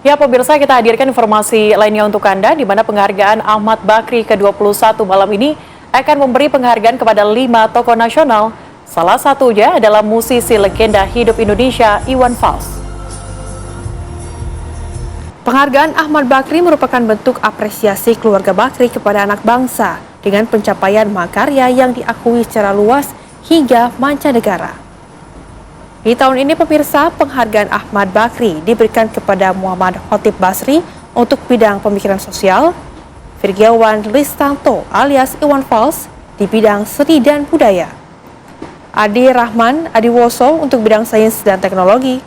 Ya pemirsa, kita hadirkan informasi lainnya untuk Anda, di mana penghargaan Ahmad Bakri ke-21 malam ini akan memberi penghargaan kepada 5 tokoh nasional. Salah satunya adalah musisi legenda hidup Indonesia, Iwan Fals. Penghargaan Ahmad Bakri merupakan bentuk apresiasi keluarga Bakri kepada anak bangsa dengan pencapaian mahakarya yang diakui secara luas hingga mancanegara. Di tahun ini pemirsa, penghargaan Ahmad Bakri diberikan kepada Muhammad Khotib Basri untuk bidang pemikiran sosial, Virgiawan Listanto alias Iwan Fals di bidang seni dan budaya, Adi Rahman Adiwoso untuk bidang sains dan teknologi,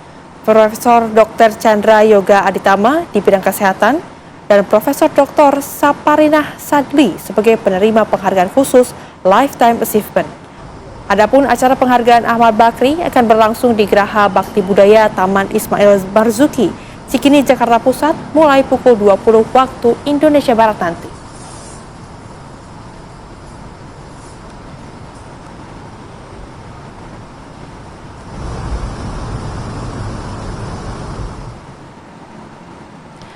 Profesor Dr. Chandra Yoga Aditama di bidang kesehatan, dan Profesor Dr. Saparinah Sadli sebagai penerima penghargaan khusus Lifetime Achievement. Adapun acara penghargaan Ahmad Bakri akan berlangsung di Geraha Bakti Budaya Taman Ismail Marzuki, Cikini, Jakarta Pusat mulai pukul 20 waktu Indonesia Barat nanti.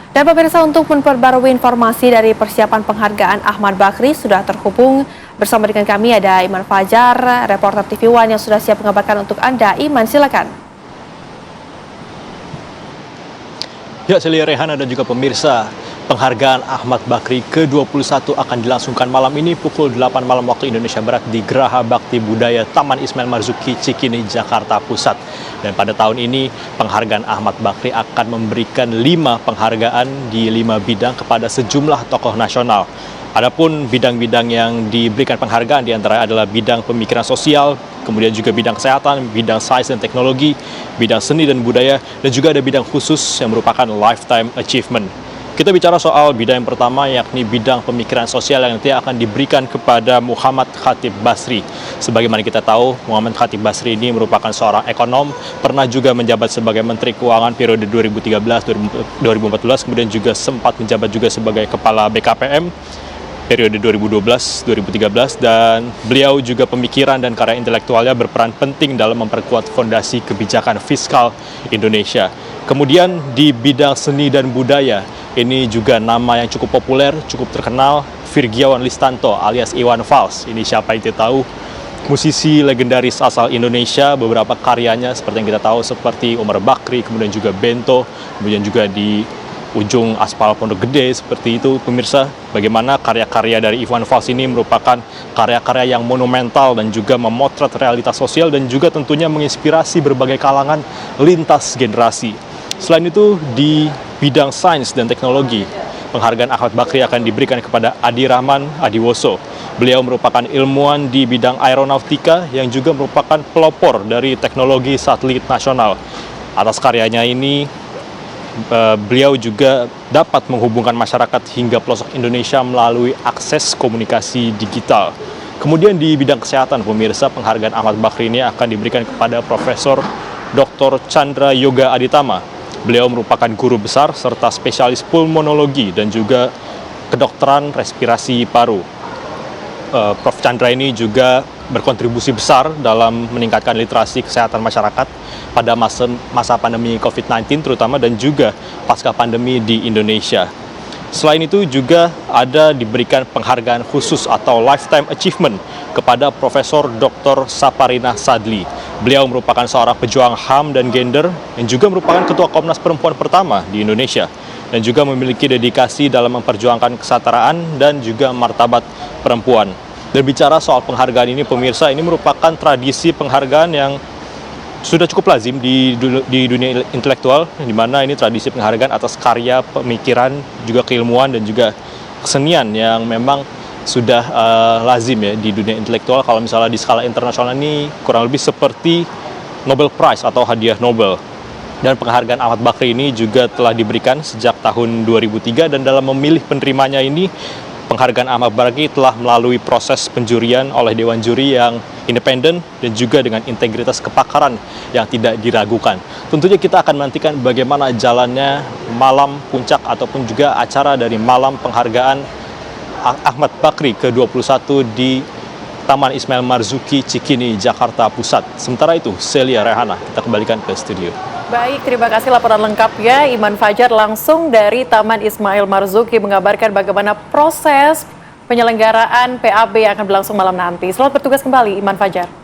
Dan pemirsa, untuk memperbarui informasi dari persiapan penghargaan Ahmad Bakri sudah terhubung bersama dengan kami ada Iman Fajar, reporter TV One yang sudah siap mengabarkan untuk Anda. Iman, silakan. Ya, Celia, Rehana dan juga pemirsa, penghargaan Ahmad Bakri ke-21 akan dilangsungkan malam ini pukul 8 malam waktu Indonesia Barat di Geraha Bakti Budaya Taman Ismail Marzuki, Cikini, Jakarta Pusat. Dan pada tahun ini, penghargaan Ahmad Bakri akan memberikan 5 penghargaan di 5 bidang kepada sejumlah tokoh nasional. Adapun bidang-bidang yang diberikan penghargaan diantara adalah bidang pemikiran sosial, kemudian juga bidang kesehatan, bidang sains dan teknologi, bidang seni dan budaya, dan juga ada bidang khusus yang merupakan Lifetime Achievement. Kita bicara soal bidang yang pertama, yakni bidang pemikiran sosial yang nanti akan diberikan kepada Muhammad Khotib Basri. Sebagaimana kita tahu, Muhammad Khotib Basri ini merupakan seorang ekonom, pernah juga menjabat sebagai Menteri Keuangan periode 2013-2014, kemudian juga sempat menjabat juga sebagai Kepala BKPM periode 2012-2013, dan beliau juga pemikiran dan karya intelektualnya berperan penting dalam memperkuat fondasi kebijakan fiskal Indonesia. Kemudian di bidang seni dan budaya, ini juga nama yang cukup populer, cukup terkenal, Virgiawan Listanto alias Iwan Fals. Ini siapa yang tidak tahu, musisi legendaris asal Indonesia. Beberapa karyanya seperti yang kita tahu seperti Omar Bakri, kemudian juga Bento, kemudian juga di ujung aspal Pondok Gede seperti itu. Pemirsa, bagaimana karya-karya dari Iwan Fals ini merupakan karya-karya yang monumental dan juga memotret realitas sosial dan juga tentunya menginspirasi berbagai kalangan lintas generasi. Selain itu, di bidang sains dan teknologi, penghargaan Ahmad Bakri akan diberikan kepada Adi Rahman Adiwoso. Beliau merupakan ilmuwan di bidang aeronautika yang juga merupakan pelopor dari teknologi satelit nasional. Atas karyanya ini, beliau juga dapat menghubungkan masyarakat hingga pelosok Indonesia melalui akses komunikasi digital. Kemudian di bidang kesehatan, pemirsa, penghargaan Ahmad Bakri ini akan diberikan kepada Profesor Dr. Chandra Yoga Aditama. Beliau merupakan guru besar serta spesialis pulmonologi dan juga kedokteran respirasi paru. Prof. Chandra ini juga berkontribusi besar dalam meningkatkan literasi kesehatan masyarakat pada masa pandemi COVID-19 terutama, dan juga pasca pandemi di Indonesia. Selain itu juga ada diberikan penghargaan khusus atau Lifetime Achievement kepada Profesor Dr. Saparinah Sadli. Beliau merupakan seorang pejuang HAM dan gender yang juga merupakan Ketua Komnas Perempuan pertama di Indonesia dan juga memiliki dedikasi dalam memperjuangkan kesetaraan dan juga martabat perempuan. Dan bicara soal penghargaan ini, pemirsa, ini merupakan tradisi penghargaan yang sudah cukup lazim di dunia intelektual, di mana ini tradisi penghargaan atas karya, pemikiran, juga keilmuan dan juga kesenian yang memang sudah lazim ya di dunia intelektual. Kalau misalnya di skala internasional ini kurang lebih seperti Nobel Prize atau hadiah Nobel. Dan penghargaan Ahmad Bakri ini juga telah diberikan sejak tahun 2003, dan dalam memilih penerimanya ini, penghargaan Ahmad Bakri telah melalui proses penjurian oleh Dewan Juri yang independen dan juga dengan integritas kepakaran yang tidak diragukan. Tentunya kita akan menantikan bagaimana jalannya malam puncak ataupun juga acara dari malam penghargaan Ahmad Bakri ke-21 di Taman Ismail Marzuki, Cikini, Jakarta Pusat. Sementara itu, Celia, Rehana, kita kembalikan ke studio. Baik, terima kasih laporan lengkapnya. Iman Fajar langsung dari Taman Ismail Marzuki mengabarkan bagaimana proses penyelenggaraan PAB yang akan berlangsung malam nanti. Selamat bertugas kembali, Iman Fajar.